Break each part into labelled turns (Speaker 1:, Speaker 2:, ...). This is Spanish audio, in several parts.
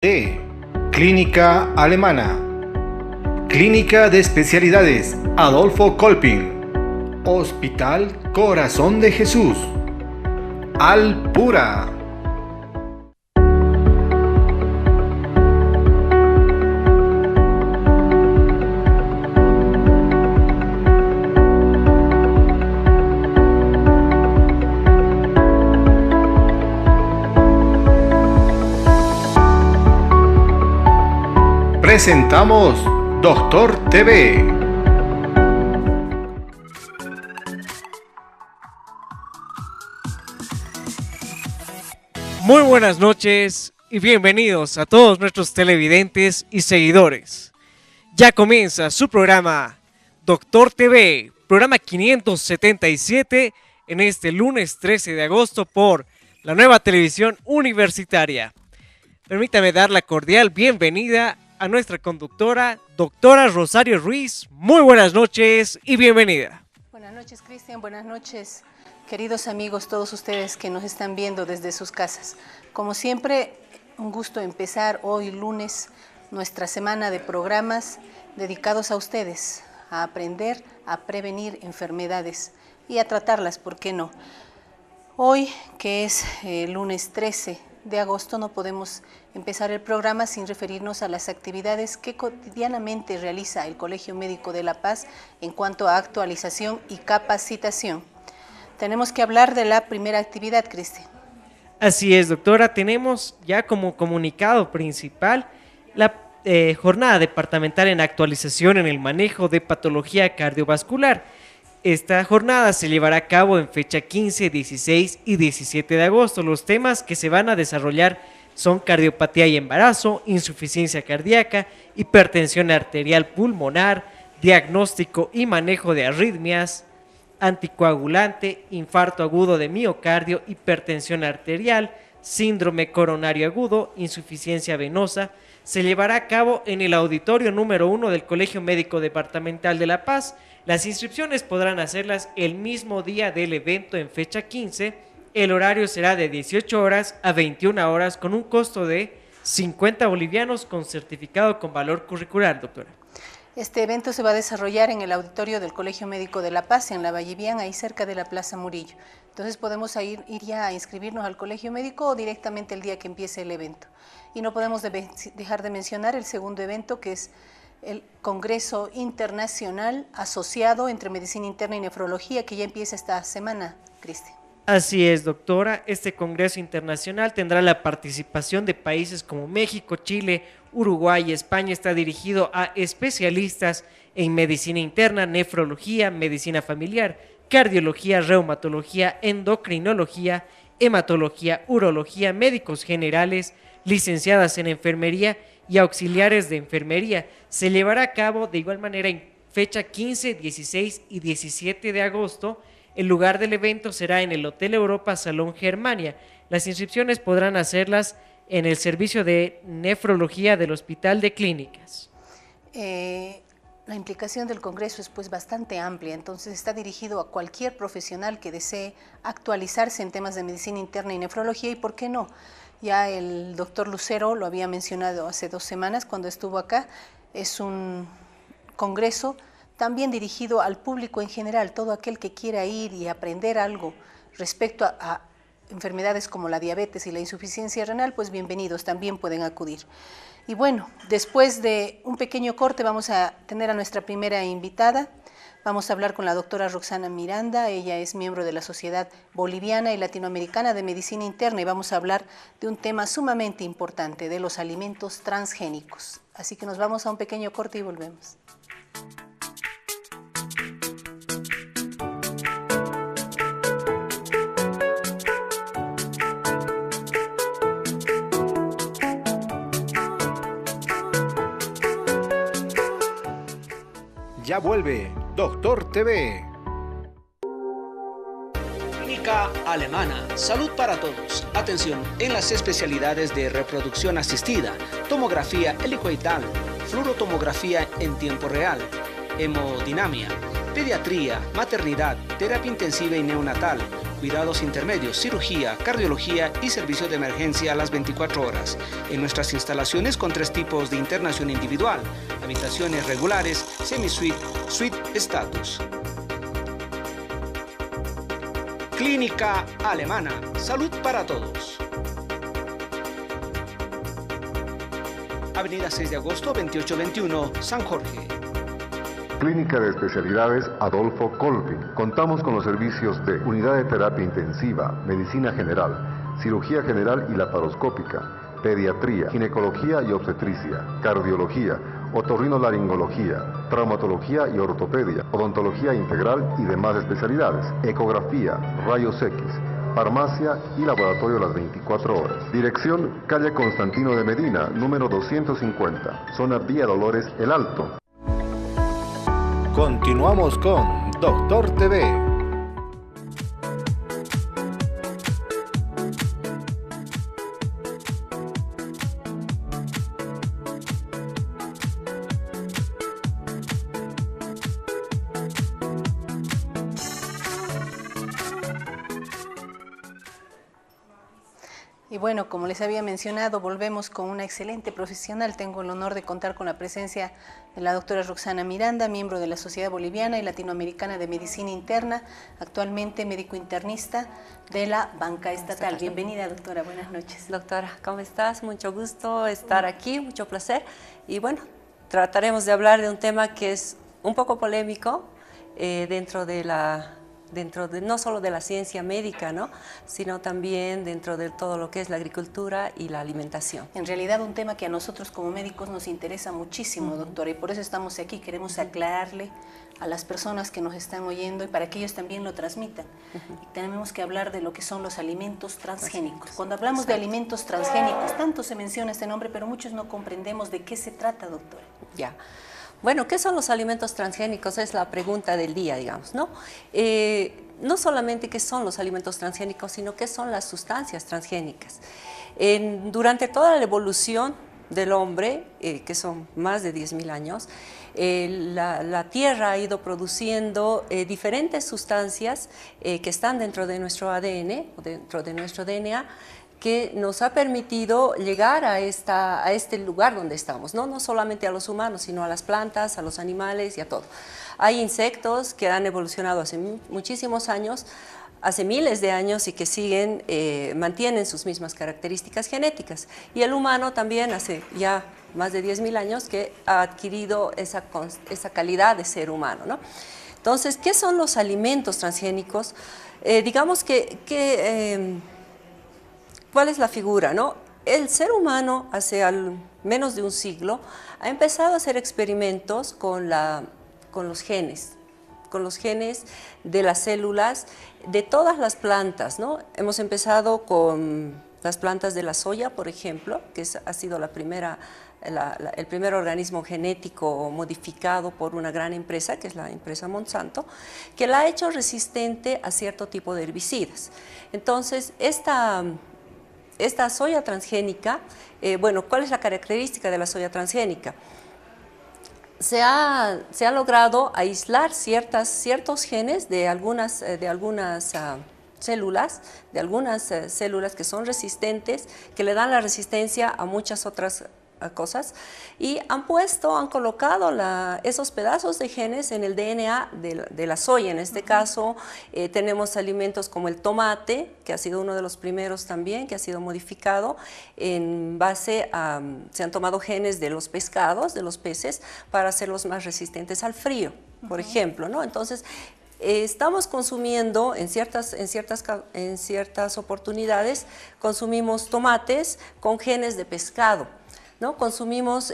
Speaker 1: de Clínica Alemana, Clínica de Especialidades Adolfo Kolping, Hospital Corazón de Jesús, Alpura. Presentamos Doctor TV.
Speaker 2: Muy buenas noches y bienvenidos a todos nuestros televidentes y seguidores. Ya comienza su programa Doctor TV, programa 577 en este lunes 13 de agosto por la nueva televisión universitaria. Permítame dar la cordial bienvenida a nuestra conductora, doctora Rosario Ruiz. Muy buenas noches y bienvenida.
Speaker 3: Buenas noches, Cristian. Buenas noches, queridos amigos, todos ustedes que nos están viendo desde sus casas. Como siempre, un gusto empezar hoy lunes nuestra semana de programas dedicados a ustedes, a aprender, a prevenir enfermedades y a tratarlas, ¿por qué no? Hoy, que es lunes 13 de agosto, no podemos empezar el programa sin referirnos a las actividades que cotidianamente realiza el Colegio Médico de La Paz en cuanto a actualización y capacitación. Tenemos que hablar de la primera actividad, Cristian.
Speaker 2: Así es, doctora. Tenemos ya como comunicado principal la jornada departamental en actualización en el manejo de patología cardiovascular. Esta jornada se llevará a cabo en fecha 15, 16 y 17 de agosto. Los temas que se van a desarrollar son cardiopatía y embarazo, insuficiencia cardíaca, hipertensión arterial pulmonar, diagnóstico y manejo de arritmias, anticoagulante, infarto agudo de miocardio, hipertensión arterial, síndrome coronario agudo, insuficiencia venosa. Se llevará a cabo en el auditorio número 1 del Colegio Médico Departamental de La Paz. Las inscripciones podrán hacerlas el mismo día del evento en fecha 15. El horario será de 18 horas a 21 horas con un costo de 50 bolivianos con certificado con valor curricular, doctora.
Speaker 3: Este evento se va a desarrollar en el auditorio del Colegio Médico de La Paz, en la Vallivian, ahí cerca de la Plaza Murillo. Entonces podemos ir ya a inscribirnos al Colegio Médico o directamente el día que empiece el evento. Y no podemos dejar de mencionar el segundo evento, que es el Congreso Internacional Asociado entre Medicina Interna y Nefrología, que ya empieza esta semana, Cristian.
Speaker 2: Así es, doctora. Este Congreso Internacional tendrá la participación de países como México, Chile, Uruguay y España. Está dirigido a especialistas en medicina interna, nefrología, medicina familiar, cardiología, reumatología, endocrinología, hematología, urología, médicos generales, licenciadas en enfermería y auxiliares de enfermería. Se llevará a cabo de igual manera en fecha 15, 16 y 17 de agosto. El lugar del evento será en el Hotel Europa Salón Germania. Las inscripciones podrán hacerlas en el servicio de nefrología del Hospital de Clínicas.
Speaker 3: La implicación del Congreso es pues bastante amplia, entonces está dirigido a cualquier profesional que desee actualizarse en temas de medicina interna y nefrología, y por qué no. Ya el doctor Lucero lo había mencionado hace 2 semanas cuando estuvo acá. Es un congreso también dirigido al público en general, todo aquel que quiera ir y aprender algo respecto a enfermedades como la diabetes y la insuficiencia renal, pues bienvenidos, también pueden acudir. Y bueno, después de un pequeño corte vamos a tener a nuestra primera invitada. Vamos a hablar con la doctora Roxana Miranda. Ella es miembro de la Sociedad Boliviana y Latinoamericana de Medicina Interna y vamos a hablar de un tema sumamente importante, de los alimentos transgénicos. Así que nos vamos a un pequeño corte y volvemos.
Speaker 1: Ya vuelve Doctor TV.
Speaker 4: Clínica Alemana, salud para todos. Atención en las especialidades de reproducción asistida, tomografía helicoidal, fluorotomografía en tiempo real, hemodinamia, pediatría, maternidad, terapia intensiva y neonatal, cuidados intermedios, cirugía, cardiología y servicio de emergencia a las 24 horas. En nuestras instalaciones con 3 tipos de internación individual, habitaciones regulares, semi-suite, suite status. Clínica Alemana, salud para todos. Avenida 6 de agosto, 2821, San Jorge.
Speaker 5: Clínica de Especialidades Adolfo Colping. Contamos con los servicios de unidad de terapia intensiva, medicina general, cirugía general y laparoscópica, pediatría, ginecología y obstetricia, cardiología, otorrinolaringología, traumatología y ortopedia, odontología integral y demás especialidades, ecografía, rayos X, farmacia y laboratorio las 24 horas. Dirección, calle Constantino de Medina, número 250, zona Vía Dolores, El Alto.
Speaker 1: Continuamos con Doctor TV.
Speaker 3: Y bueno, como les había mencionado, volvemos con una excelente profesional. Tengo el honor de contar con la presencia de la doctora Roxana Miranda, miembro de la Sociedad Boliviana y Latinoamericana de Medicina Interna, actualmente médico internista de la banca estatal. Bienvenida, doctora, buenas noches.
Speaker 6: Doctora, ¿cómo estás? Mucho gusto estar aquí, mucho placer. Y bueno, trataremos de hablar de un tema que es un poco polémico dentro de no solo de la ciencia médica, ¿no?, sino también dentro de todo lo que es la agricultura y la alimentación.
Speaker 3: En realidad un tema que a nosotros como médicos nos interesa muchísimo, doctora, y por eso estamos aquí. Queremos aclararle a las personas que nos están oyendo y para que ellos también lo transmitan. Y tenemos que hablar de lo que son los alimentos transgénicos. Cuando hablamos de alimentos transgénicos, tanto se menciona este nombre, pero muchos no comprendemos de qué se trata, doctora.
Speaker 6: Ya. Bueno, ¿qué son los alimentos transgénicos? Es la pregunta del día, digamos, ¿no? No solamente qué son los alimentos transgénicos, sino qué son las sustancias transgénicas. Durante toda la evolución del hombre, que son más de 10.000 años, la Tierra ha ido produciendo diferentes sustancias que están dentro de nuestro ADN, o dentro de nuestro DNA, que nos ha permitido llegar a este lugar donde estamos, ¿no? No solamente a los humanos, sino a las plantas, a los animales y a todo. Hay insectos que han evolucionado hace muchísimos años, hace miles de años y que mantienen sus mismas características genéticas. Y el humano también hace ya más de 10.000 años que ha adquirido esa calidad de ser humano, ¿no? Entonces, ¿qué son los alimentos transgénicos? Digamos ¿cuál es la figura, no? El ser humano hace menos de un siglo ha empezado a hacer experimentos con los genes de las células de todas las plantas, ¿no? Hemos empezado con las plantas de la soya, por ejemplo, que ha sido el primer organismo genético modificado por una gran empresa, que es la empresa Monsanto, que la ha hecho resistente a cierto tipo de herbicidas. Entonces, esta soya transgénica, bueno, ¿cuál es la característica de la soya transgénica? Se ha logrado aislar ciertos genes de algunas células que son resistentes, que le dan la resistencia a muchas otras cosas, y han colocado esos pedazos de genes en el DNA de la soya. En este caso tenemos alimentos como el tomate, que ha sido uno de los primeros también, que ha sido modificado en base a, se han tomado genes de los pescados, de los peces, para hacerlos más resistentes al frío, por ejemplo, ¿no? Entonces, estamos consumiendo en ciertas oportunidades, consumimos tomates con genes de pescado, ¿no? Consumimos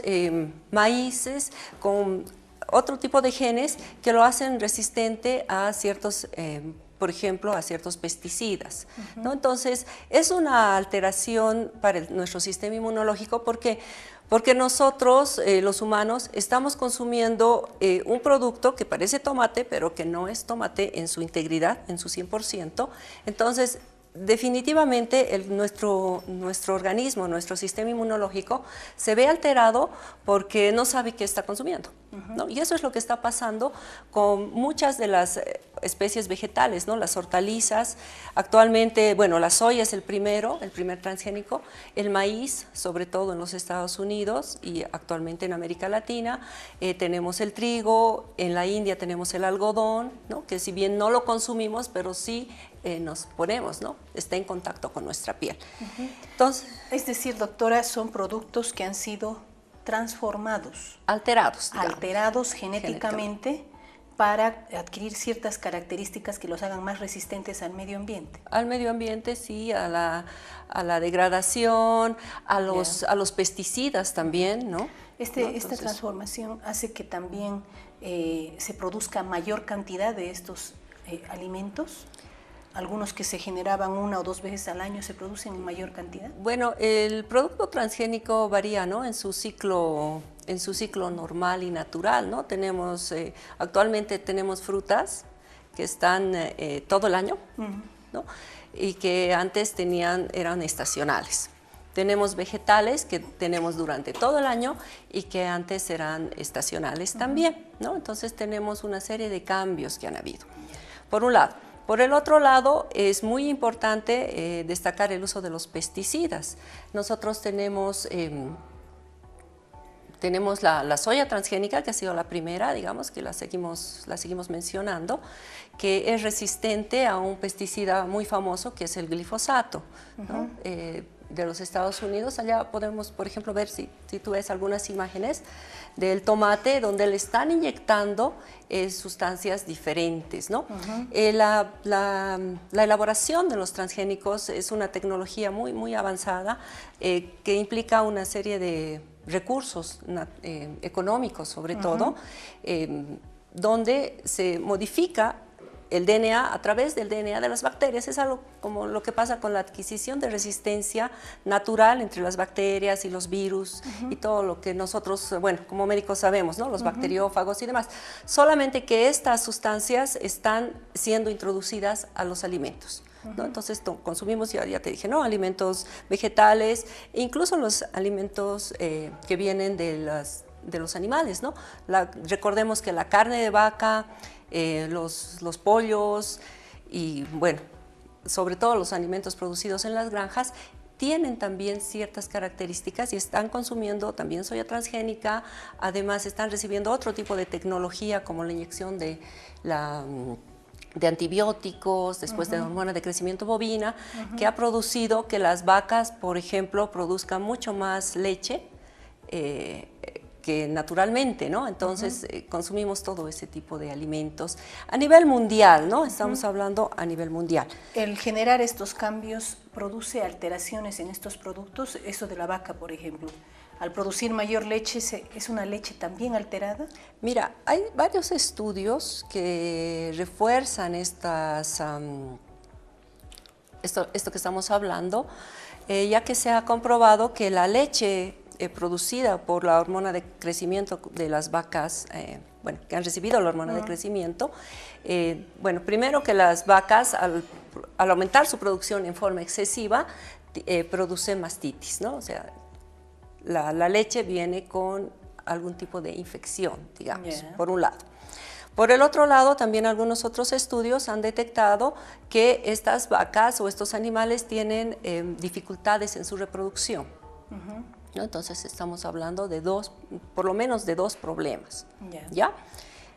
Speaker 6: maíces con otro tipo de genes que lo hacen resistente a ciertos, por ejemplo, a ciertos pesticidas, ¿no? Entonces, es una alteración para nuestro sistema inmunológico porque nosotros, los humanos, estamos consumiendo un producto que parece tomate, pero que no es tomate en su integridad, en su 100%. Entonces, definitivamente nuestro organismo, nuestro sistema inmunológico se ve alterado porque no sabe qué está consumiendo, ¿no? Y eso es lo que está pasando con muchas de las especies vegetales, ¿no? Las hortalizas, actualmente, bueno, la soya es el primer transgénico, el maíz, sobre todo en los Estados Unidos y actualmente en América Latina, tenemos el trigo, en la India tenemos el algodón, ¿no? Que si bien no lo consumimos, pero sí nos ponemos, ¿no? Está en contacto con nuestra piel. Entonces,
Speaker 3: Es decir, doctora, son productos que han sido transformados,
Speaker 6: alterados, digamos.
Speaker 3: alterados genéticamente para adquirir ciertas características que los hagan más resistentes al medio ambiente.
Speaker 6: Al medio ambiente, sí, a la degradación, a los pesticidas también, ¿no?
Speaker 3: Esta transformación hace que también se produzca mayor cantidad de estos alimentos. Algunos que se generaban 1 o 2 veces al año se producen en mayor cantidad.
Speaker 6: Bueno, el producto transgénico varía, ¿no? En su ciclo normal y natural, ¿no? Tenemos, actualmente tenemos frutas que están todo el año, ¿no? Y que antes eran estacionales. Tenemos vegetales que tenemos durante todo el año y que antes eran estacionales también, ¿no? Entonces tenemos una serie de cambios que han habido, por un lado. Por el otro lado, es muy importante destacar el uso de los pesticidas. Nosotros tenemos la soya transgénica, que ha sido la primera, digamos, que la seguimos mencionando, que es resistente a un pesticida muy famoso, que es el glifosato, ¿no? De los Estados Unidos. Allá podemos, por ejemplo, ver si tú ves algunas imágenes del tomate donde le están inyectando sustancias diferentes, ¿no? La elaboración de los transgénicos es una tecnología muy, muy avanzada que implica una serie de recursos económicos, sobre todo, donde se modifica el DNA a través del DNA de las bacterias. Es algo como lo que pasa con la adquisición de resistencia natural entre las bacterias y los virus y todo lo que nosotros, bueno, como médicos sabemos, ¿no? Los bacteriófagos y demás. Solamente que estas sustancias están siendo introducidas a los alimentos, ¿no? Entonces consumimos, ya te dije, ¿no? Alimentos vegetales, incluso los alimentos que vienen de los animales, ¿no? Recordemos que la carne de vaca, los pollos y, bueno, sobre todo los alimentos producidos en las granjas tienen también ciertas características y están consumiendo también soya transgénica. Además están recibiendo otro tipo de tecnología como la inyección de antibióticos, después de la hormona de crecimiento bovina, que ha producido que las vacas, por ejemplo, produzcan mucho más leche que naturalmente, ¿no? Entonces consumimos todo ese tipo de alimentos a nivel mundial, ¿no? Estamos hablando a nivel mundial.
Speaker 3: El generar estos cambios produce alteraciones en estos productos, eso de la vaca, por ejemplo. Al producir mayor leche, ¿es una leche también alterada?
Speaker 6: Mira, hay varios estudios que refuerzan esto que estamos hablando, ya que se ha comprobado que la leche producida por la hormona de crecimiento de las vacas, bueno, que han recibido la hormona de crecimiento, bueno, primero que las vacas al aumentar su producción en forma excesiva producen mastitis, ¿no? O sea, la leche viene con algún tipo de infección, digamos, por un lado. Por el otro lado, también algunos otros estudios han detectado que estas vacas o estos animales tienen dificultades en su reproducción. ¿No? Entonces estamos hablando de por lo menos de dos problemas. ¿Ya?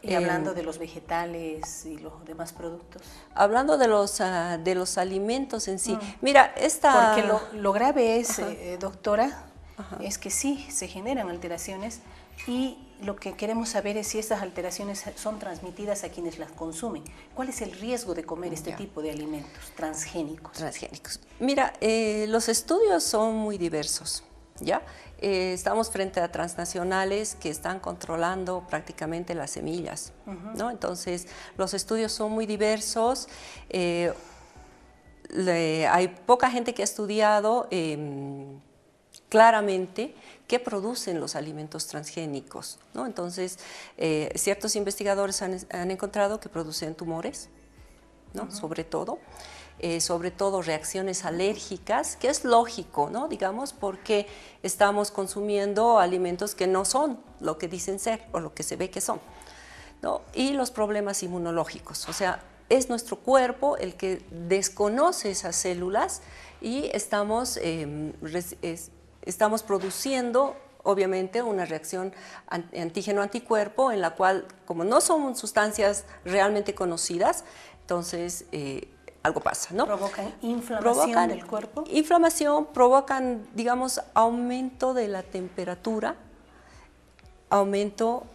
Speaker 3: Y hablando de los vegetales y los demás productos.
Speaker 6: Hablando de los alimentos en sí. Mira,
Speaker 3: Porque lo grave es, doctora, es que sí, se generan alteraciones y lo que queremos saber es si estas alteraciones son transmitidas a quienes las consumen. ¿Cuál es el riesgo de comer este tipo de alimentos transgénicos?
Speaker 6: Mira, los estudios son muy diversos. ¿Ya? Estamos frente a transnacionales que están controlando prácticamente las semillas, ¿no? Entonces, los estudios son muy diversos. Hay poca gente que ha estudiado claramente qué producen los alimentos transgénicos, ¿no? Entonces, ciertos investigadores han encontrado que producen tumores, ¿no? Sobre todo. sobre todo reacciones alérgicas, que es lógico, ¿no? Digamos, porque estamos consumiendo alimentos que no son lo que dicen ser o lo que se ve que son, ¿no? Y los problemas inmunológicos, o sea, es nuestro cuerpo el que desconoce esas células y estamos produciendo obviamente una reacción antígeno-anticuerpo en la cual, como no son sustancias realmente conocidas, entonces algo pasa, ¿no?
Speaker 3: ¿Provocan inflamación del cuerpo?
Speaker 6: Inflamación, provocan, digamos, aumento de la temperatura, aumento,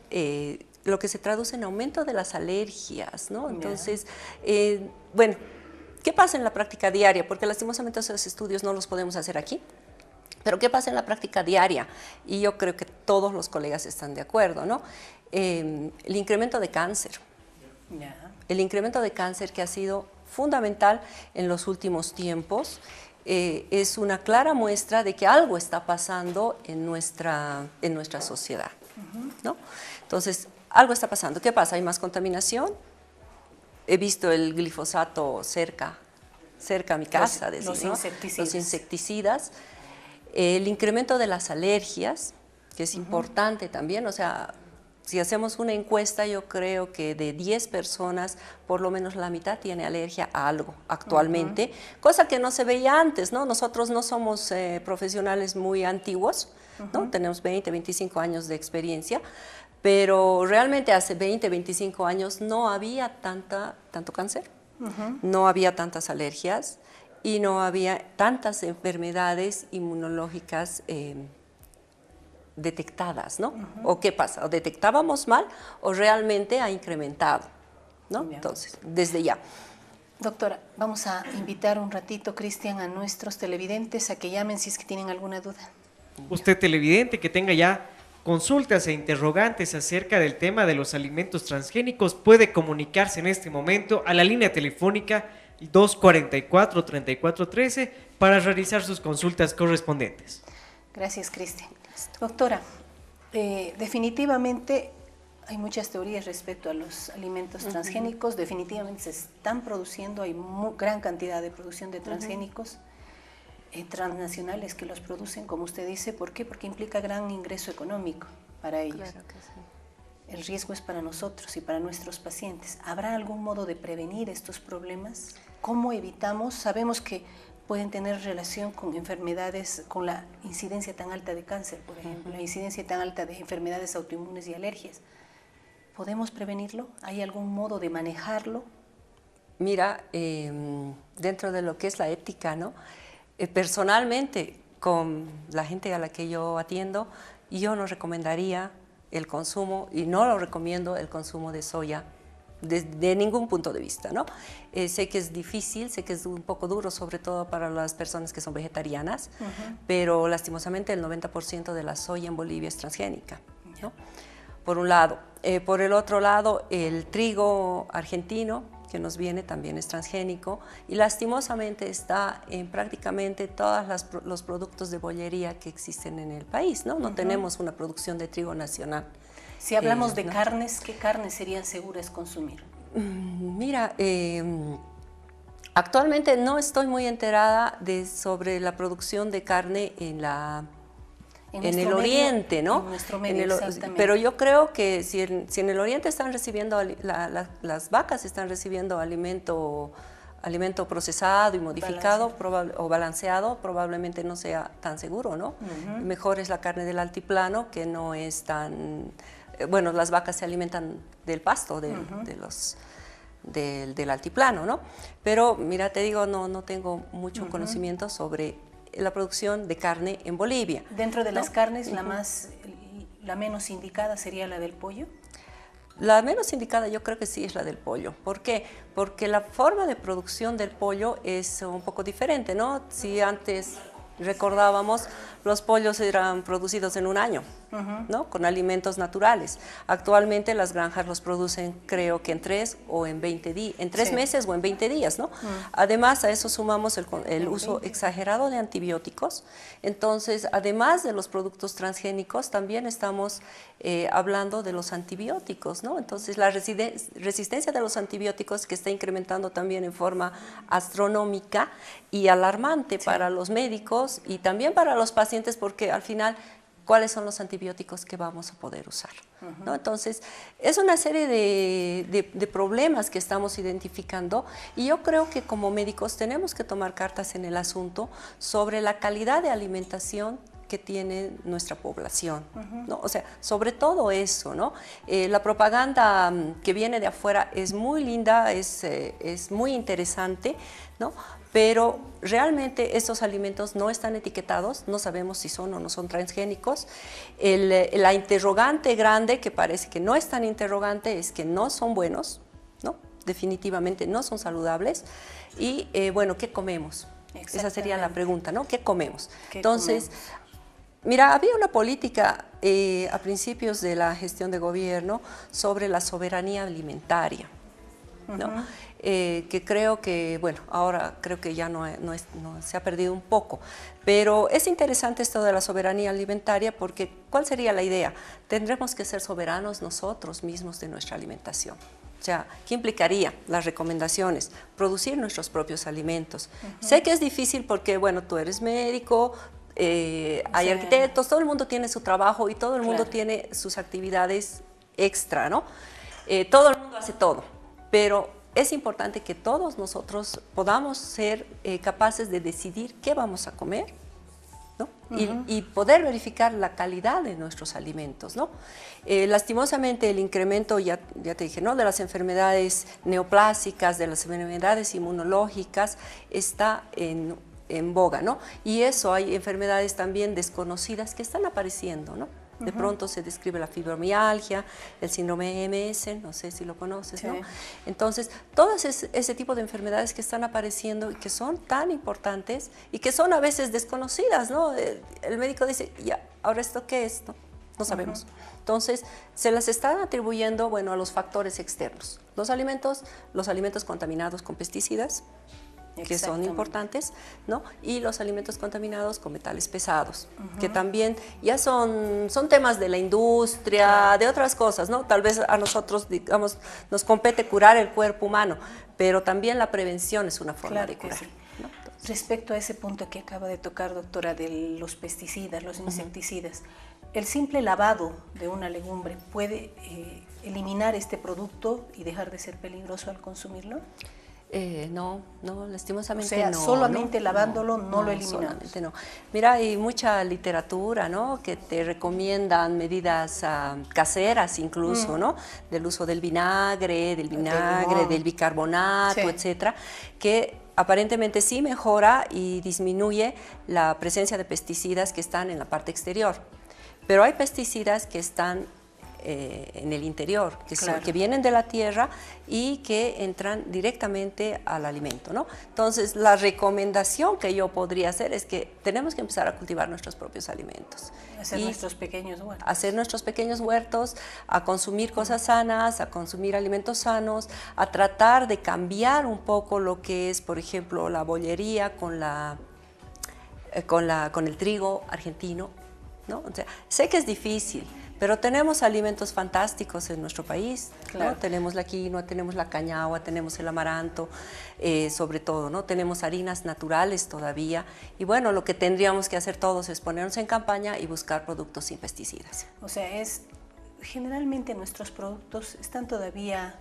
Speaker 6: lo que se traduce en aumento de las alergias, ¿no? Entonces, bueno, ¿qué pasa en la práctica diaria? Porque lastimosamente esos estudios no los podemos hacer aquí. Pero ¿qué pasa en la práctica diaria? Y yo creo que todos los colegas están de acuerdo, ¿no? El incremento de cáncer. El incremento de cáncer que ha sido fundamental en los últimos tiempos es una clara muestra de que algo está pasando en nuestra sociedad, ¿no? Entonces, algo está pasando. ¿Qué pasa? ¿Hay más contaminación? He visto el glifosato cerca a mi casa.
Speaker 3: Los insecticidas.
Speaker 6: Los insecticidas. El incremento de las alergias, que es importante también, o sea, si hacemos una encuesta, yo creo que de 10 personas, por lo menos la mitad tiene alergia a algo actualmente, cosa que no se veía antes, ¿no? Nosotros no somos profesionales muy antiguos, ¿no? Tenemos 20, 25 años de experiencia, pero realmente hace 20, 25 años no había tanto cáncer, no había tantas alergias, y no había tantas enfermedades inmunológicas detectadas, ¿no? ¿O qué pasa? ¿O detectábamos mal o realmente ha incrementado, ¿no? Entonces, desde ya.
Speaker 3: Doctora, vamos a invitar un ratito, Cristian, a nuestros televidentes a que llamen si es que tienen alguna duda.
Speaker 2: Usted televidente que tenga ya consultas e interrogantes acerca del tema de los alimentos transgénicos puede comunicarse en este momento a la línea telefónica 244-3413 para realizar sus consultas correspondientes.
Speaker 3: Gracias, Cristian. Doctora, definitivamente hay muchas teorías respecto a los alimentos transgénicos, definitivamente se están produciendo, hay gran cantidad de producción de transgénicos transnacionales que los producen, como usted dice. ¿Por qué? Porque implica gran ingreso económico para ellos.
Speaker 6: Claro que sí.
Speaker 3: El riesgo es para nosotros y para nuestros pacientes. ¿Habrá algún modo de prevenir estos problemas? ¿Cómo evitamos? Sabemos que pueden tener relación con enfermedades, con la incidencia tan alta de cáncer, por ejemplo, la incidencia tan alta de enfermedades autoinmunes y alergias. ¿Podemos prevenirlo? ¿Hay algún modo de manejarlo?
Speaker 6: Mira, dentro de lo que es la ética, ¿no? Personalmente, con la gente a la que yo atiendo, yo no recomendaría el consumo, y no lo recomiendo el consumo de soya de ningún punto de vista, ¿no? Sé que es difícil, sé que es un poco duro, sobre todo para las personas que son vegetarianas, pero lastimosamente el 90% de la soya en Bolivia es transgénica, ¿no? Por un lado. Por el otro lado, el trigo argentino que nos viene también es transgénico y lastimosamente está en prácticamente todos los productos de bollería que existen en el país, ¿no? No tenemos una producción de trigo nacional.
Speaker 3: Si hablamos de carnes, ¿qué carnes serían seguras consumir?
Speaker 6: Mira, actualmente no estoy muy enterada sobre la producción de carne en el oriente, ¿no?
Speaker 3: En nuestro medio, exactamente.
Speaker 6: Pero yo creo que si en el oriente están recibiendo, las vacas están recibiendo alimento procesado y modificado o balanceado, probablemente no sea tan seguro, ¿no? Mejor es la carne del altiplano, que no es tan... Bueno, las vacas se alimentan del pasto, del altiplano, ¿no? Pero, mira, te digo, no tengo mucho conocimiento sobre la producción de carne en Bolivia.
Speaker 3: Dentro de las carnes, la menos indicada sería la del pollo.
Speaker 6: La menos indicada yo creo que sí es la del pollo. ¿Por qué? Porque la forma de producción del pollo es un poco diferente, ¿no? Si antes recordábamos, los pollos eran producidos en un año, ¿no? Con alimentos naturales. Actualmente las granjas los producen, creo que en 3 o en 20 días, en 3 meses o en 20 días, ¿no? Además, a eso sumamos el uso exagerado de antibióticos. Entonces, además de los productos transgénicos, también estamos hablando de los antibióticos, ¿no? Entonces, la resistencia de los antibióticos que está incrementando también en forma astronómica y alarmante para los médicos y también para los pacientes, porque al final, ¿cuáles son los antibióticos que vamos a poder usar? ¿No? Entonces, es una serie de problemas que estamos identificando y yo creo que como médicos tenemos que tomar cartas en el asunto sobre la calidad de alimentación que tiene nuestra población, ¿no? O sea, sobre todo eso, ¿no? La propaganda que viene de afuera es muy linda, es muy interesante, ¿no? Pero realmente estos alimentos no están etiquetados, no sabemos si son o no son transgénicos. La interrogante grande, que parece que no es tan interrogante, es que no son buenos, ¿no? Definitivamente no son saludables. Y bueno, ¿qué comemos? Esa sería la pregunta, ¿no? ¿Qué comemos? Entonces, mira, había una política a principios de la gestión de gobierno sobre la soberanía alimentaria, ¿no? Que creo que, bueno, ahora creo que ya no se ha perdido un poco, pero es interesante esto de la soberanía alimentaria porque ¿cuál sería la idea? Tendremos que ser soberanos nosotros mismos de nuestra alimentación. O sea, ¿qué implicaría las recomendaciones? Producir nuestros propios alimentos. Sé que es difícil porque, bueno, tú eres médico, hay arquitectos, todo el mundo tiene su trabajo y todo el mundo tiene sus actividades extra, ¿no? Todo el mundo hace todo, pero es importante que todos nosotros podamos ser capaces de decidir qué vamos a comer, ¿no? Y poder verificar la calidad de nuestros alimentos, ¿no? Lastimosamente el incremento, ya te dije, ¿no? De las enfermedades neoplásicas, de las enfermedades inmunológicas, está en boga, ¿no? Y eso, hay enfermedades también desconocidas que están apareciendo, ¿no? De pronto se describe la fibromialgia, el síndrome MS, no sé si lo conoces, ¿no? Entonces, todas ese tipo de enfermedades que están apareciendo y que son tan importantes y que son a veces desconocidas, ¿no? El médico dice, ya, ¿ahora esto qué es? No sabemos. Entonces, se las están atribuyendo, bueno, a los factores externos. Los alimentos contaminados con pesticidas, que son importantes, ¿no? Y los alimentos contaminados con metales pesados, que también ya son temas de la industria, de otras cosas, ¿no? Tal vez a nosotros, digamos, nos compete curar el cuerpo humano, pero también la prevención es una forma de curar.
Speaker 3: Sí. ¿No? Respecto a ese punto que acaba de tocar, doctora, de los pesticidas, los insecticidas, ¿el simple lavado de una legumbre puede eliminar este producto y dejar de ser peligroso al consumirlo?
Speaker 6: No, lastimosamente
Speaker 3: o sea,
Speaker 6: no.
Speaker 3: solamente lavándolo no lo eliminamos.
Speaker 6: Solamente no. Mira, hay mucha literatura, ¿no? Que te recomiendan medidas caseras incluso, ¿no? Del uso del vinagre, del bicarbonato, etcétera, que aparentemente sí mejora y disminuye la presencia de pesticidas que están en la parte exterior. Pero hay pesticidas que están en el interior, que vienen de la tierra y que entran directamente al alimento, ¿no? Entonces, la recomendación que yo podría hacer es que tenemos que empezar a cultivar nuestros propios alimentos.
Speaker 3: Hacer nuestros pequeños huertos.
Speaker 6: Hacer nuestros pequeños huertos, a consumir cosas sanas, a consumir alimentos sanos, a tratar de cambiar un poco lo que es, por ejemplo, la bollería con el trigo argentino, ¿no? O sea, sé que es difícil, pero tenemos alimentos fantásticos en nuestro país, ¿no? Tenemos la quinoa, tenemos la cañagua, tenemos el amaranto, sobre todo, ¿no? Tenemos harinas naturales todavía. Y bueno, lo que tendríamos que hacer todos es ponernos en campaña y buscar productos sin pesticidas.
Speaker 3: O sea, generalmente nuestros productos están todavía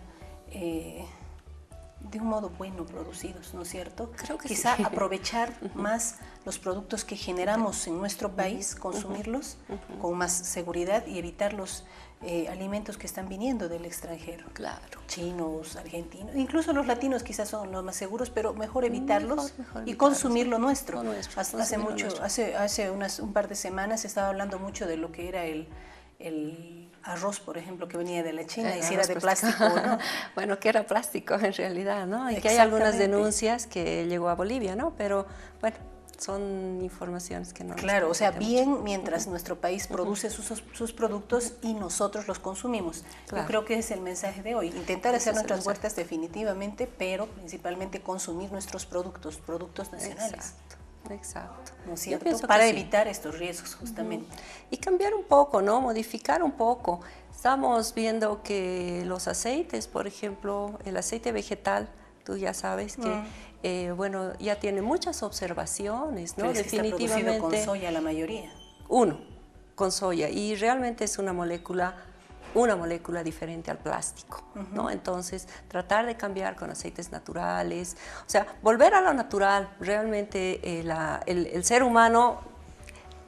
Speaker 3: de un modo bueno producidos, ¿no es cierto?
Speaker 6: Creo que
Speaker 3: quizá
Speaker 6: sí.
Speaker 3: aprovechar más los productos que generamos en nuestro país, consumirlos con más seguridad y evitar los alimentos que están viniendo del extranjero.
Speaker 6: Claro.
Speaker 3: Chinos, argentinos, incluso los latinos quizás son los más seguros, pero mejor evitarlos
Speaker 6: mejor
Speaker 3: y consumir lo nuestro.
Speaker 6: Hace
Speaker 3: un par de semanas se estaba hablando mucho de lo que era el arroz, por ejemplo, que venía de la China y si era de plástico, ¿no?
Speaker 6: Bueno, que era plástico en realidad, ¿no? Y que hay algunas denuncias que llegó a Bolivia, ¿no? Pero bueno, son informaciones que no...
Speaker 3: Claro, o sea,
Speaker 6: comprometemos.
Speaker 3: bien mientras nuestro país produce sus productos y nosotros los consumimos.
Speaker 6: Claro.
Speaker 3: Yo creo que es el mensaje de hoy. Intentar
Speaker 6: Ese
Speaker 3: hacer
Speaker 6: es el
Speaker 3: nuestras
Speaker 6: mensaje.
Speaker 3: huertas definitivamente, pero principalmente consumir nuestros productos nacionales.
Speaker 6: Exacto.
Speaker 3: ¿No es
Speaker 6: Yo
Speaker 3: cierto?
Speaker 6: pienso que
Speaker 3: Para
Speaker 6: sí.
Speaker 3: evitar estos riesgos, justamente.
Speaker 6: Y cambiar un poco, ¿no? Modificar un poco. Estamos viendo que los aceites, por ejemplo, el aceite vegetal, tú ya sabes que, bueno, ya tiene muchas observaciones, ¿no?
Speaker 3: Pero es que está producido con
Speaker 6: Definitivamente,
Speaker 3: soya la mayoría.
Speaker 6: uno, con soya, y realmente es una molécula diferente al plástico, ¿no? Entonces, tratar de cambiar con aceites naturales, o sea, volver a lo natural. Realmente el ser humano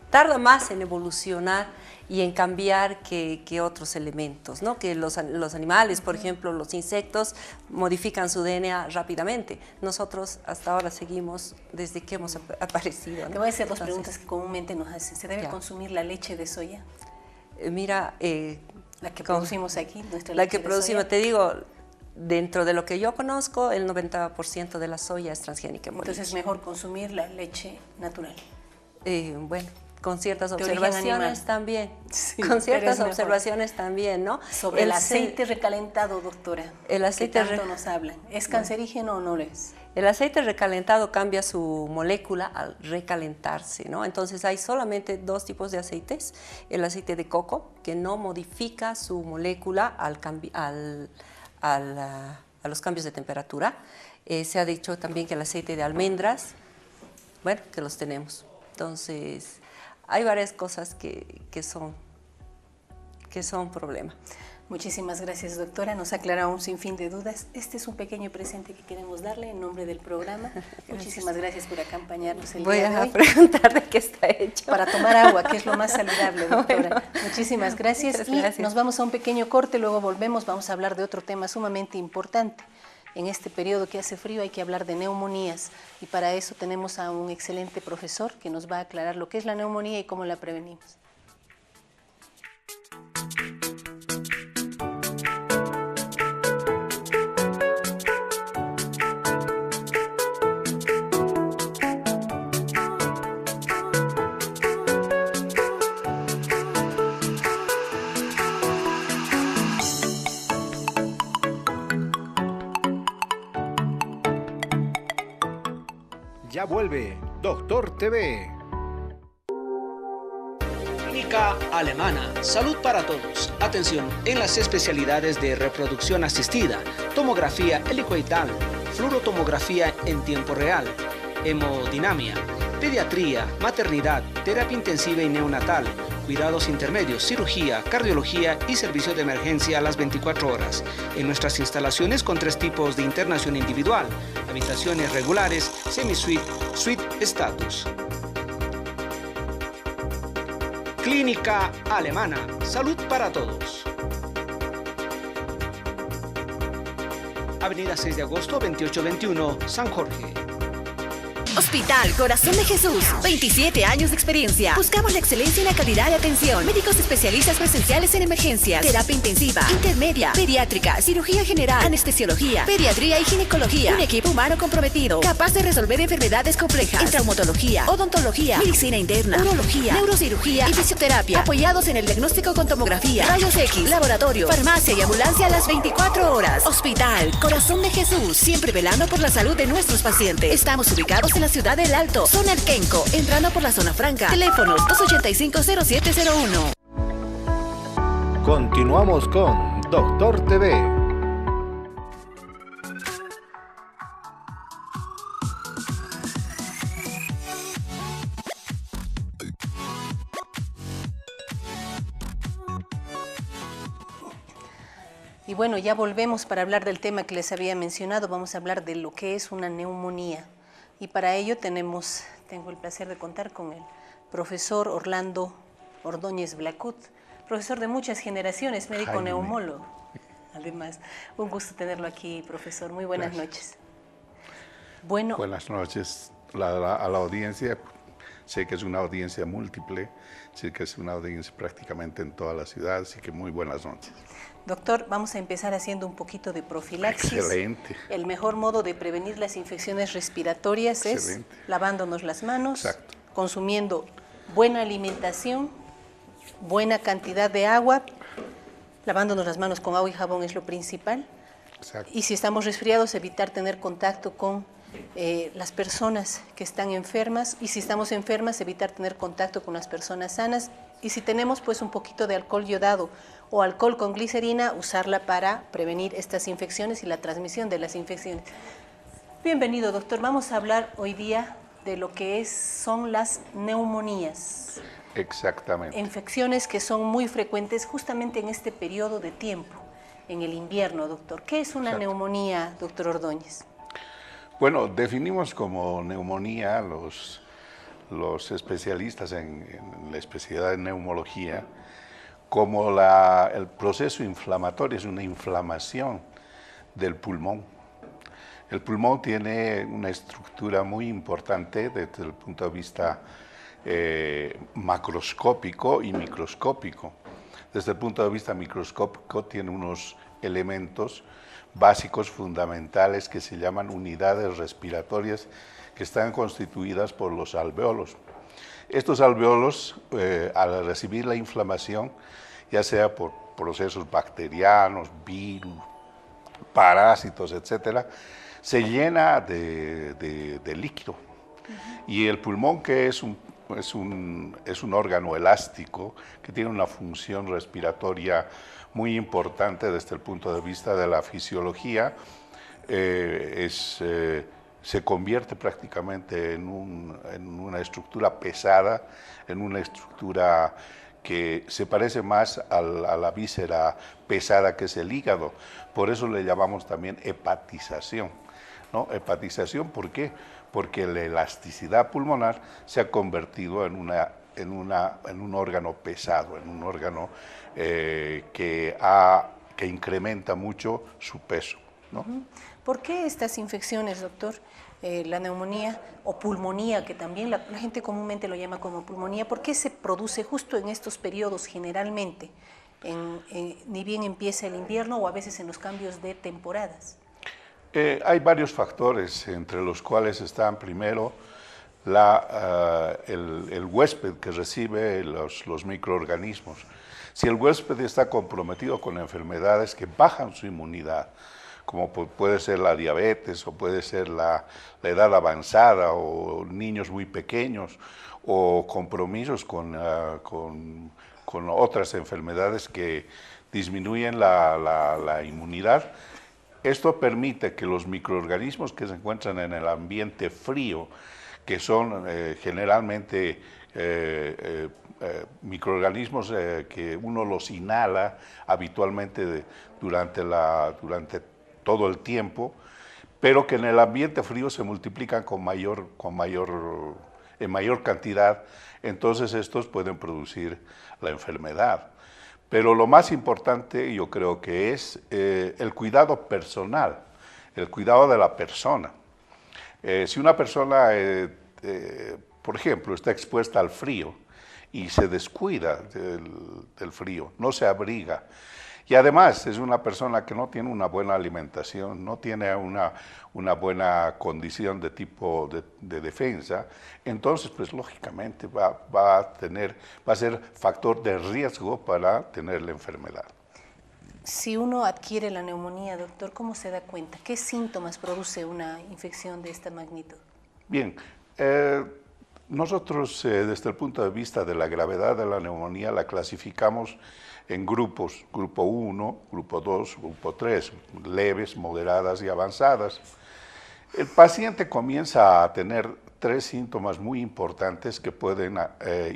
Speaker 6: tarda más en evolucionar y en cambiar que otros elementos, ¿no? Que los animales, por ejemplo, los insectos, modifican su DNA rápidamente. Nosotros hasta ahora seguimos desde que hemos aparecido, ¿no?
Speaker 3: Te voy a hacer dos
Speaker 6: Entonces,
Speaker 3: preguntas que comúnmente nos hacen. ¿Se debe
Speaker 6: Ya.
Speaker 3: consumir la leche de soya?
Speaker 6: Mira,
Speaker 3: La que
Speaker 6: con-
Speaker 3: producimos aquí, nuestra
Speaker 6: la
Speaker 3: leche
Speaker 6: que
Speaker 3: de
Speaker 6: producimos,
Speaker 3: soya.
Speaker 6: te digo, dentro de lo que yo conozco, el 90% de la soya es transgénica en
Speaker 3: Entonces es
Speaker 6: Bolivia.
Speaker 3: mejor consumir la leche natural.
Speaker 6: Bueno, con ciertas
Speaker 3: De origen
Speaker 6: observaciones
Speaker 3: animal.
Speaker 6: también,
Speaker 3: Sí,
Speaker 6: con
Speaker 3: pero
Speaker 6: ciertas
Speaker 3: es mejor.
Speaker 6: observaciones también, ¿no?
Speaker 3: Sobre el
Speaker 6: ce-
Speaker 3: aceite recalentado, doctora.
Speaker 6: El aceite
Speaker 3: que tanto
Speaker 6: re-
Speaker 3: nos hablan. ¿Es cancerígeno o no lo es?
Speaker 6: El aceite recalentado cambia su molécula al recalentarse, ¿no? Entonces hay solamente dos tipos de aceites. El aceite de coco, que no modifica su molécula a los cambios de temperatura. Se ha dicho también que el aceite de almendras, bueno, que los tenemos. Entonces, hay varias cosas que son problema.
Speaker 3: Muchísimas gracias, doctora. Nos ha aclarado un sinfín de dudas. Este es un pequeño presente que queremos darle en nombre del programa. Muchísimas gracias por acompañarnos el
Speaker 6: Voy
Speaker 3: día de
Speaker 6: a
Speaker 3: hoy.
Speaker 6: preguntar de qué está hecho.
Speaker 3: Para tomar agua, que es lo más saludable, doctora.
Speaker 6: Bueno,
Speaker 3: Muchísimas gracias.
Speaker 6: muchas
Speaker 3: Y
Speaker 6: gracias.
Speaker 3: nos vamos a un pequeño corte, luego volvemos, vamos a hablar de otro tema sumamente importante. En este periodo que hace frío hay que hablar de neumonías y para eso tenemos a un excelente profesor que nos va a aclarar lo que es la neumonía y cómo la prevenimos.
Speaker 1: Ya vuelve Doctor TV.
Speaker 4: Clínica Alemana. Salud para todos. Atención en las especialidades de reproducción asistida, tomografía helicoidal, fluorotomografía en tiempo real, hemodinamia, pediatría, maternidad, terapia intensiva y neonatal, cuidados intermedios, cirugía, cardiología y servicio de emergencia a las 24 horas. En nuestras instalaciones con 3 tipos de internación individual, habitaciones regulares, semi-suite, suite status. Clínica Alemana. Salud para todos. Avenida 6 de agosto, 2821, San Jorge.
Speaker 7: Hospital Corazón de Jesús, 27 años de experiencia. Buscamos la excelencia en la calidad de atención. Médicos especialistas presenciales en emergencias, terapia intensiva, intermedia, pediátrica, cirugía general, anestesiología, pediatría y ginecología. Un equipo humano comprometido, capaz de resolver enfermedades complejas en traumatología, odontología, medicina interna, urología, neurocirugía y fisioterapia. Apoyados en el diagnóstico con tomografía, rayos X, laboratorio, farmacia y ambulancia a las 24 horas. Hospital Corazón de Jesús, siempre velando por la salud de nuestros pacientes. Estamos ubicados en la ciudad del Alto, zona El Quenco, entrando por la zona franca. Teléfonos 285-0701.
Speaker 1: Continuamos con Doctor TV.
Speaker 3: Y bueno, ya volvemos para hablar del tema que les había mencionado. Vamos a hablar de lo que es una neumonía. Y para ello tengo el placer de contar con el profesor Orlando Ordóñez Blacut, profesor de muchas generaciones, médico
Speaker 8: Jaime.
Speaker 3: neumólogo. Además, un gusto tenerlo aquí, profesor. Muy buenas
Speaker 8: Gracias.
Speaker 3: noches. Bueno,
Speaker 8: Buenas noches a la audiencia. Sé que es una audiencia múltiple, sé que es una audiencia prácticamente en toda la ciudad, así que muy buenas noches.
Speaker 3: Doctor, vamos a empezar haciendo un poquito de profilaxis.
Speaker 8: Excelente.
Speaker 3: El mejor modo de prevenir las infecciones respiratorias es lavándonos las manos, consumiendo buena alimentación, buena cantidad de agua, lavándonos las manos con agua y jabón es lo principal.
Speaker 8: Exacto.
Speaker 3: Y si estamos resfriados, evitar tener contacto con las personas que están enfermas, y si estamos enfermas, evitar tener contacto con las personas sanas, y si tenemos pues un poquito de alcohol yodado o alcohol con glicerina, usarla para prevenir estas infecciones y la transmisión de las infecciones. Bienvenido, doctor. Vamos a hablar hoy día de lo que son las neumonías.
Speaker 8: Exactamente.
Speaker 3: Infecciones que son muy frecuentes justamente en este periodo de tiempo, en el invierno, doctor. ¿Qué es una neumonía, doctor Ordóñez?
Speaker 8: Bueno, definimos como neumonía los especialistas en la especialidad de neumología como el proceso inflamatorio, es una inflamación del pulmón. El pulmón tiene una estructura muy importante desde el punto de vista macroscópico y microscópico. Desde el punto de vista microscópico tiene unos elementos básicos fundamentales que se llaman unidades respiratorias que están constituidas por los alvéolos. Estos alvéolos, al recibir la inflamación, ya sea por procesos bacterianos, virus, parásitos, etcétera, se llena de líquido. Y el pulmón, que es un órgano elástico que tiene una función respiratoria muy importante desde el punto de vista de la fisiología, se convierte prácticamente en una estructura pesada, en una estructura que se parece más a la víscera pesada que es el hígado. Por eso le llamamos también hepatización, ¿no? Hepatización, ¿por qué? Porque la elasticidad pulmonar se ha convertido en un órgano pesado, en un órgano que incrementa mucho su peso, ¿no?
Speaker 3: ¿Por qué estas infecciones, doctor, la neumonía o pulmonía, que también la gente comúnmente lo llama como pulmonía, por qué se produce justo en estos periodos generalmente, ni bien empieza el invierno o a veces en los cambios de temporadas?
Speaker 8: Hay varios factores, entre los cuales están primero el huésped que recibe los microorganismos. Si el huésped está comprometido con enfermedades que bajan su inmunidad, como puede ser la diabetes o puede ser la edad avanzada o niños muy pequeños o compromisos con otras enfermedades que disminuyen la inmunidad, esto permite que los microorganismos que se encuentran en el ambiente frío, que son generalmente microorganismos que uno los inhala habitualmente durante todo el tiempo, pero que en el ambiente frío se multiplican en mayor cantidad, entonces estos pueden producir la enfermedad. Pero lo más importante yo creo que es el cuidado personal, el cuidado de la persona. Si una persona, por ejemplo, está expuesta al frío y se descuida del frío, no se abriga, y además es una persona que no tiene una buena alimentación, no tiene una buena condición de tipo de defensa, entonces pues lógicamente va a ser factor de riesgo para tener la enfermedad.
Speaker 3: Si uno adquiere la neumonía, doctor, ¿cómo se da cuenta? ¿Qué síntomas produce una infección de esta magnitud?
Speaker 8: Bien, nosotros desde el punto de vista de la gravedad de la neumonía la clasificamos en grupos, grupo 1, grupo 2, grupo 3, leves, moderadas y avanzadas. El paciente comienza a tener 3 síntomas muy importantes que pueden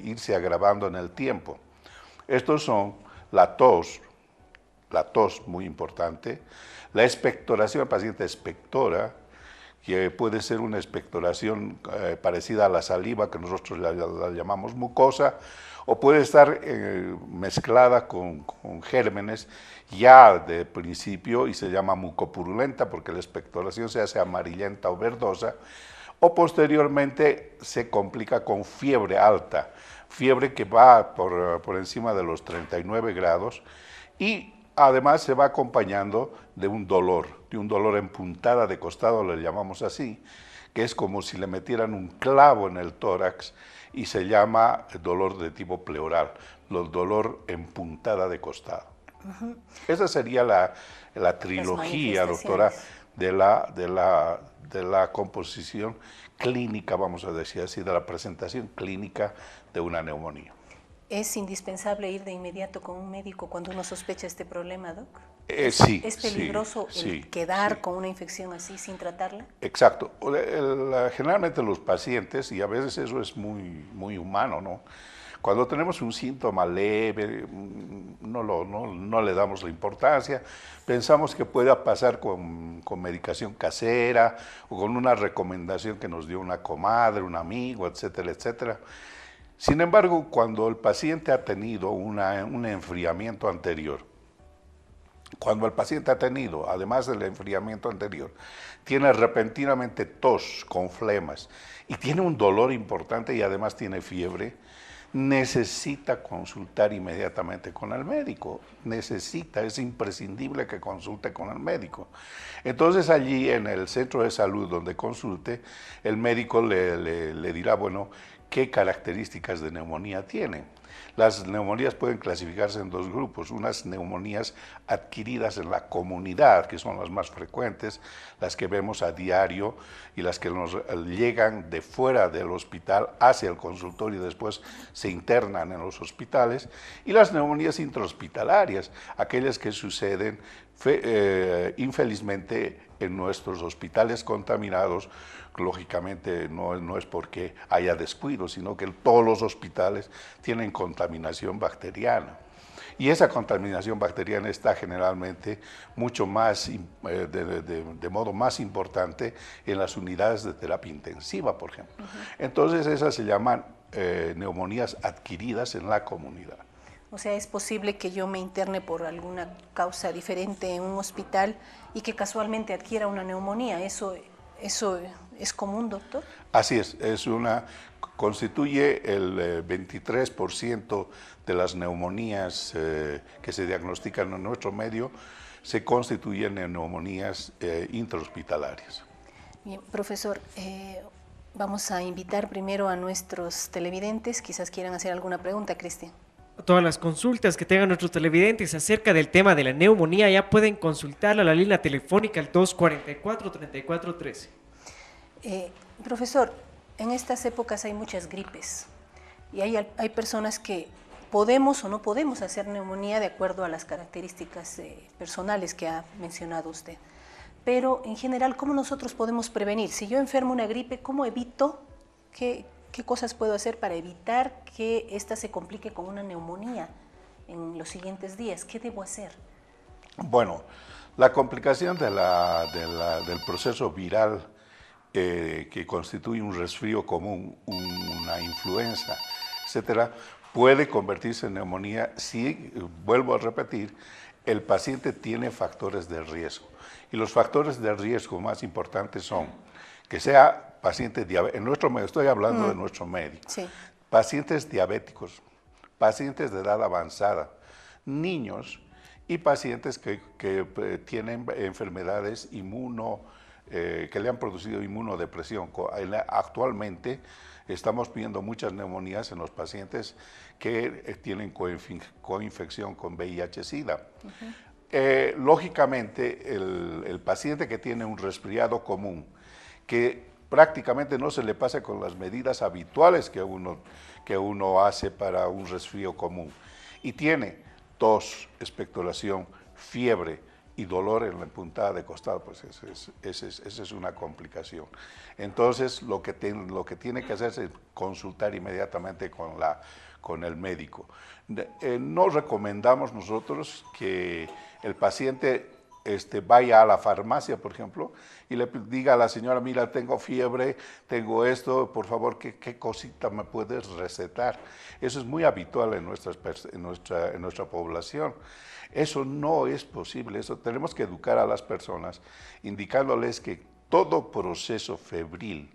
Speaker 8: irse agravando en el tiempo. Estos son la tos muy importante, la expectoración, el paciente expectora, que puede ser una expectoración parecida a la saliva, que nosotros la llamamos mucosa, o puede estar mezclada con gérmenes ya de principio y se llama mucopurulenta porque la expectoración se hace amarillenta o verdosa, o posteriormente se complica con fiebre alta, fiebre que va por encima de los 39 grados y además se va acompañando de un dolor en puntada de costado, le llamamos así, que es como si le metieran un clavo en el tórax y se llama dolor de tipo pleural, dolor en puntada de costado. Esa sería la trilogía, doctora, de la composición clínica, vamos a decir así, de la presentación clínica de una neumonía.
Speaker 3: ¿Es indispensable ir de inmediato con un médico cuando uno sospecha este problema, Doc?
Speaker 8: Sí.
Speaker 3: ¿Es peligroso el quedar con una infección así sin tratarla?
Speaker 8: Exacto. Generalmente los pacientes, y a veces eso es muy humano, ¿no? Cuando tenemos un síntoma leve, no le damos la importancia, pensamos que pueda pasar con medicación casera o con una recomendación que nos dio una comadre, un amigo, etcétera, etcétera. Sin embargo, cuando el paciente ha tenido un enfriamiento anterior, cuando el paciente ha tenido, además del enfriamiento anterior, tiene repentinamente tos con flemas y tiene un dolor importante y además tiene fiebre, necesita consultar inmediatamente con el médico, es imprescindible que consulte con el médico. Entonces allí en el centro de salud donde consulte, el médico le dirá, bueno, ¿qué características de neumonía tiene? Las neumonías pueden clasificarse en dos grupos, unas neumonías adquiridas en la comunidad, que son las más frecuentes, las que vemos a diario y las que nos llegan de fuera del hospital hacia el consultorio y después se internan en los hospitales, y las neumonías intrahospitalarias, aquellas que suceden infelizmente en nuestros hospitales contaminados. Lógicamente no es porque haya descuido, sino que todos los hospitales tienen contaminación bacteriana. Y esa contaminación bacteriana está generalmente mucho más, de modo más importante en las unidades de terapia intensiva, por ejemplo. Entonces esas se llaman neumonías adquiridas en la comunidad.
Speaker 3: O sea, ¿es posible que yo me interne por alguna causa diferente en un hospital y que casualmente adquiera una neumonía? ¿Eso es común, doctor?
Speaker 8: Así es, constituye el 23% de las neumonías que se diagnostican en nuestro medio, se constituyen en neumonías intrahospitalarias.
Speaker 3: Bien, profesor, vamos a invitar primero a nuestros televidentes, quizás quieran hacer alguna pregunta, Cristian.
Speaker 2: Todas las consultas que tengan nuestros televidentes acerca del tema de la neumonía ya pueden consultarla a la línea telefónica al 244-3413.
Speaker 3: Profesor, en estas épocas hay muchas gripes y hay personas que podemos o no podemos hacer neumonía de acuerdo a las características personales que ha mencionado usted. Pero en general, ¿cómo nosotros podemos prevenir? Si yo enfermo una gripe, ¿cómo evito? ¿Qué cosas puedo hacer para evitar que ésta se complique con una neumonía en los siguientes días? ¿Qué debo hacer?
Speaker 8: Bueno, la complicación del proceso viral que constituye un resfrío común, una influenza, etcétera, puede convertirse en neumonía si, vuelvo a repetir, el paciente tiene factores de riesgo. Y los factores de riesgo más importantes son que sea paciente diabético, en nuestro medio, estoy hablando de nuestro medio,
Speaker 3: sí.
Speaker 8: Pacientes diabéticos, pacientes de edad avanzada, niños y pacientes que tienen enfermedades que le han producido inmunodepresión. Actualmente estamos viendo muchas neumonías en los pacientes que tienen coinfección con VIH-Sida. Lógicamente, el paciente que tiene un resfriado común, que prácticamente no se le pasa con las medidas habituales que uno hace para un resfrío común, y tiene tos, expectoración, fiebre y dolor en la puntada de costado, pues esa es una complicación. Entonces, lo que tiene que hacerse es consultar inmediatamente con el médico. No recomendamos nosotros que el paciente vaya a la farmacia, por ejemplo, y le diga a la señora, mira, tengo fiebre, tengo esto, por favor, ¿qué cosita me puedes recetar? Eso es muy habitual en nuestra población. Eso no es posible, eso tenemos que educar a las personas, indicándoles que todo proceso febril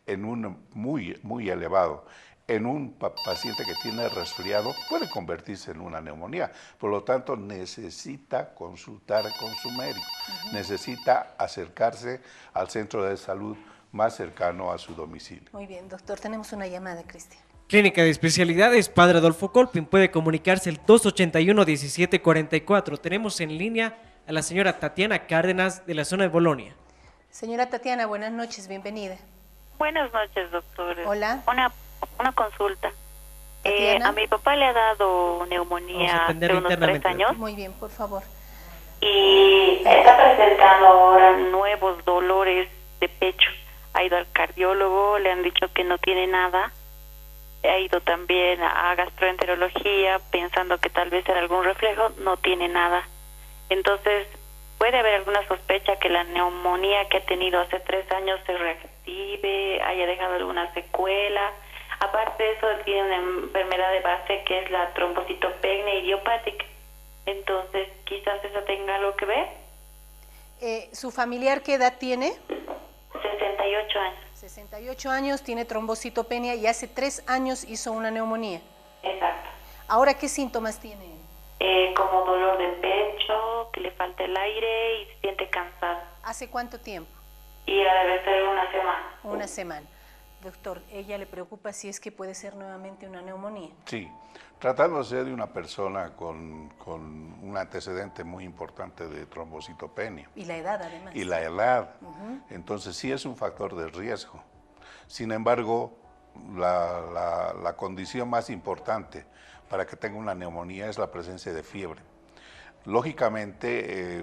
Speaker 8: en un muy elevado en un paciente que tiene resfriado, puede convertirse en una neumonía. Por lo tanto, necesita consultar con su médico, necesita acercarse al centro de salud más cercano a su domicilio.
Speaker 3: Muy bien, doctor, tenemos una llamada, Cristian.
Speaker 2: Clínica de Especialidades, Padre Adolfo Colpin, puede comunicarse el 281-1744. Tenemos en línea a la señora Tatiana Cárdenas de la zona de Bolonia.
Speaker 3: Señora Tatiana, buenas noches, bienvenida.
Speaker 9: Buenas noches, doctor.
Speaker 3: Hola.
Speaker 9: Una consulta.
Speaker 3: Tatiana.
Speaker 9: A mi papá le ha dado neumonía hace unos 3 años.
Speaker 3: Muy bien, por favor.
Speaker 9: Y está presentando ahora nuevos dolores de pecho. Ha ido al cardiólogo, le han dicho que no tiene nada. Ha ido también a gastroenterología pensando que tal vez era algún reflejo, no tiene nada. Entonces, puede haber alguna sospecha que la neumonía que ha tenido hace 3 años se reactive, haya dejado alguna secuela. Aparte de eso, tiene una enfermedad de base que es la trombocitopenia idiopática. Entonces, quizás eso tenga algo que ver.
Speaker 3: ¿Su familiar qué edad tiene?
Speaker 9: 68 años.
Speaker 3: 68 años, tiene trombocitopenia y hace 3 años hizo una neumonía.
Speaker 9: Exacto.
Speaker 3: ¿Ahora qué síntomas tiene?
Speaker 9: Como dolor de pecho, que le falta el aire y se siente cansado.
Speaker 3: ¿Hace cuánto tiempo?
Speaker 9: Y debe ser una semana.
Speaker 3: Una semana. Doctor, ¿ella le preocupa si es que puede ser nuevamente una neumonía?
Speaker 8: Sí, tratándose de una persona con un antecedente muy importante de trombocitopenia.
Speaker 3: Y la edad, además.
Speaker 8: Y la edad. Entonces sí es un factor de riesgo. Sin embargo, la condición más importante para que tenga una neumonía es la presencia de fiebre. Lógicamente,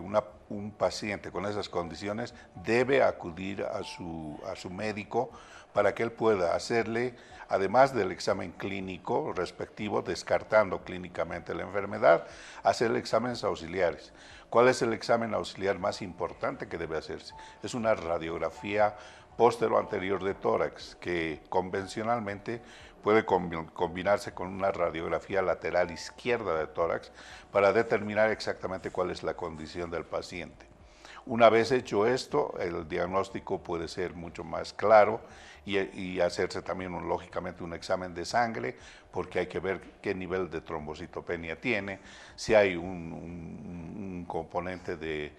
Speaker 8: un paciente con esas condiciones debe acudir a su médico para que él pueda hacerle, además del examen clínico respectivo, descartando clínicamente la enfermedad, hacer exámenes auxiliares. ¿Cuál es el examen auxiliar más importante que debe hacerse? Es una radiografía póstero-anterior de tórax, que convencionalmente puede combinarse con una radiografía lateral izquierda de tórax para determinar exactamente cuál es la condición del paciente. Una vez hecho esto, el diagnóstico puede ser mucho más claro y hacerse también, lógicamente, un examen de sangre, porque hay que ver qué nivel de trombocitopenia tiene, si hay un componente de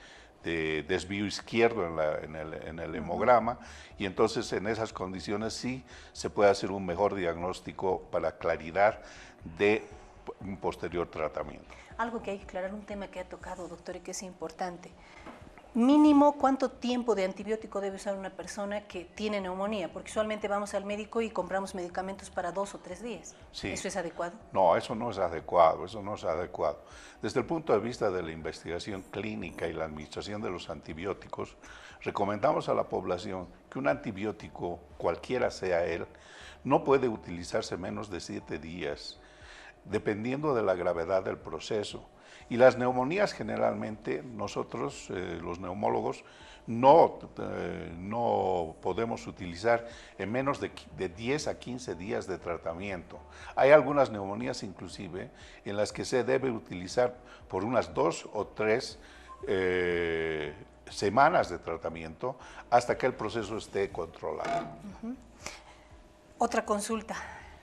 Speaker 8: desvío izquierdo en el hemograma, y entonces en esas condiciones sí se puede hacer un mejor diagnóstico para claridad de un posterior tratamiento.
Speaker 3: Algo que hay que aclarar, un tema que ha tocado, doctor, y que es importante. Mínimo, ¿cuánto tiempo de antibiótico debe usar una persona que tiene neumonía? Porque usualmente vamos al médico y compramos medicamentos para 2 o 3 días.
Speaker 8: Sí.
Speaker 3: ¿Eso es adecuado?
Speaker 8: No, eso no es adecuado, eso no es adecuado. Desde el punto de vista de la investigación clínica y la administración de los antibióticos, recomendamos a la población que un antibiótico, cualquiera sea él, no puede utilizarse menos de 7 días, dependiendo de la gravedad del proceso. Y las neumonías generalmente nosotros, los neumólogos, no podemos utilizar en menos de 10 a 15 días de tratamiento. Hay algunas neumonías inclusive en las que se debe utilizar por unas 2 o 3 semanas de tratamiento hasta que el proceso esté controlado.
Speaker 3: Otra consulta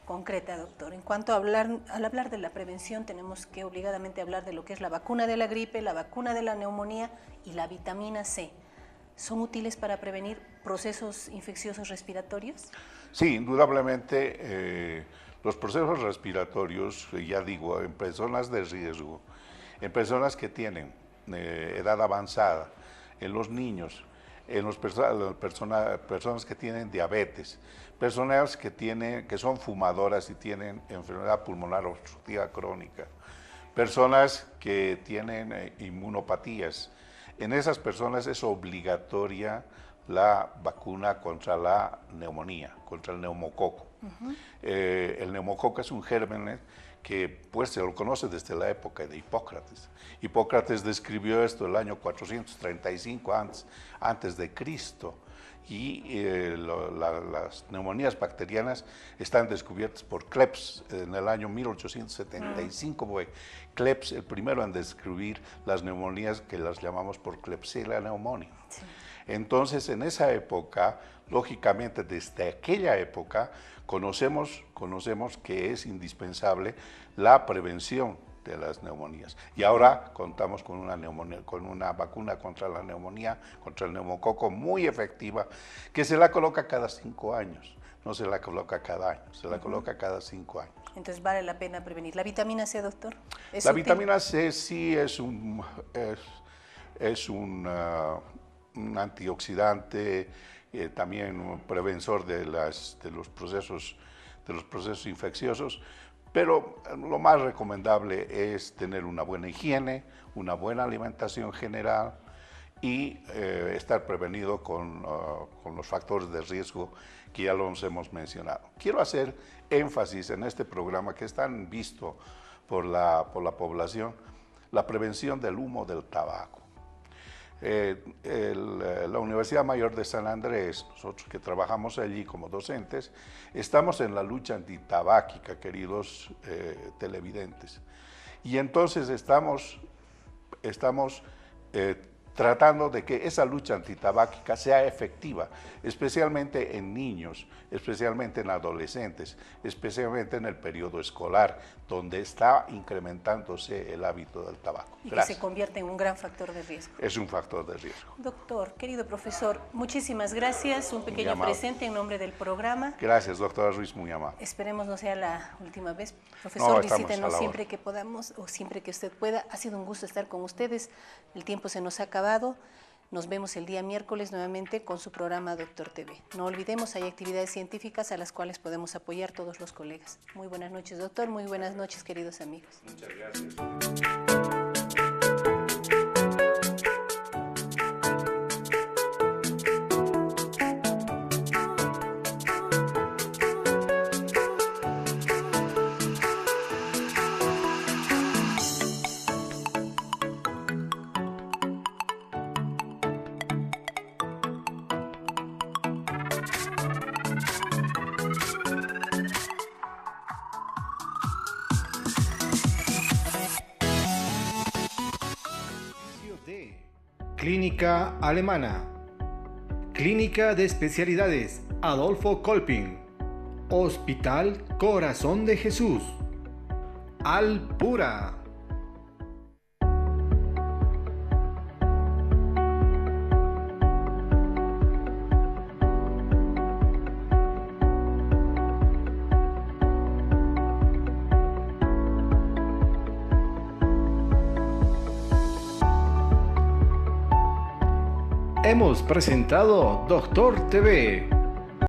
Speaker 3: concreta, doctor. En cuanto al hablar de la prevención, tenemos que obligadamente hablar de lo que es la vacuna de la gripe, la vacuna de la neumonía y la vitamina C. ¿Son útiles para prevenir procesos infecciosos respiratorios?
Speaker 8: Sí, indudablemente los procesos respiratorios, ya digo, en personas de riesgo, en personas que tienen edad avanzada, en los niños, en las personas que tienen diabetes, personas que son fumadoras y tienen enfermedad pulmonar obstructiva crónica, personas que tienen inmunopatías. En esas personas es obligatoria la vacuna contra la neumonía, contra el neumococo. El neumococo es un germen que pues se lo conoce desde la época de Hipócrates. Hipócrates describió esto el año 435 antes de Cristo, y las neumonías bacterianas están descubiertas por Klebs en el año 1875. Fue Klebs el primero en describir las neumonías que las llamamos por Klebsiella pneumoniae. Sí. Entonces, en esa época, lógicamente, desde aquella época, conocemos que es indispensable la prevención de las neumonías. Y ahora contamos con una vacuna contra la neumonía, contra el neumococo muy efectiva, que se la coloca cada 5 años. No se la coloca cada año, se la coloca cada 5 años.
Speaker 3: Entonces vale la pena prevenir. ¿La vitamina C, doctor?
Speaker 8: La vitamina C sí es un antioxidante, también un preventor de los procesos infecciosos, pero lo más recomendable es tener una buena higiene, una buena alimentación general y estar prevenido con los factores de riesgo que ya los hemos mencionado. Quiero hacer énfasis en este programa que es tan visto por la población, la prevención del humo del tabaco. La Universidad Mayor de San Andrés, nosotros que trabajamos allí como docentes, estamos en la lucha antitabáquica, queridos televidentes. Y entonces estamos tratando de que esa lucha antitabáquica sea efectiva, especialmente en niños, especialmente en adolescentes, especialmente en el periodo escolar, donde está incrementándose el hábito del tabaco.
Speaker 3: Y que se convierte en un gran factor de riesgo.
Speaker 8: Es un factor de riesgo.
Speaker 3: Doctor, querido profesor, muchísimas gracias. Un pequeño presente en nombre del programa.
Speaker 8: Gracias, doctora Ruiz, muy amable.
Speaker 3: Esperemos no sea la última vez. Profesor, visítenos siempre que podamos o siempre que usted pueda. Ha sido un gusto estar con ustedes. El tiempo se nos ha acabado. Nos vemos el día miércoles nuevamente con su programa Doctor TV. No olvidemos, hay actividades científicas a las cuales podemos apoyar todos los colegas. Muy buenas noches, doctor. Muy buenas noches, queridos amigos.
Speaker 8: Muchas gracias.
Speaker 1: Clínica Alemana. Clínica de Especialidades Adolfo Kolping. Hospital Corazón de Jesús. Alpura. Hemos presentado Doctor TV.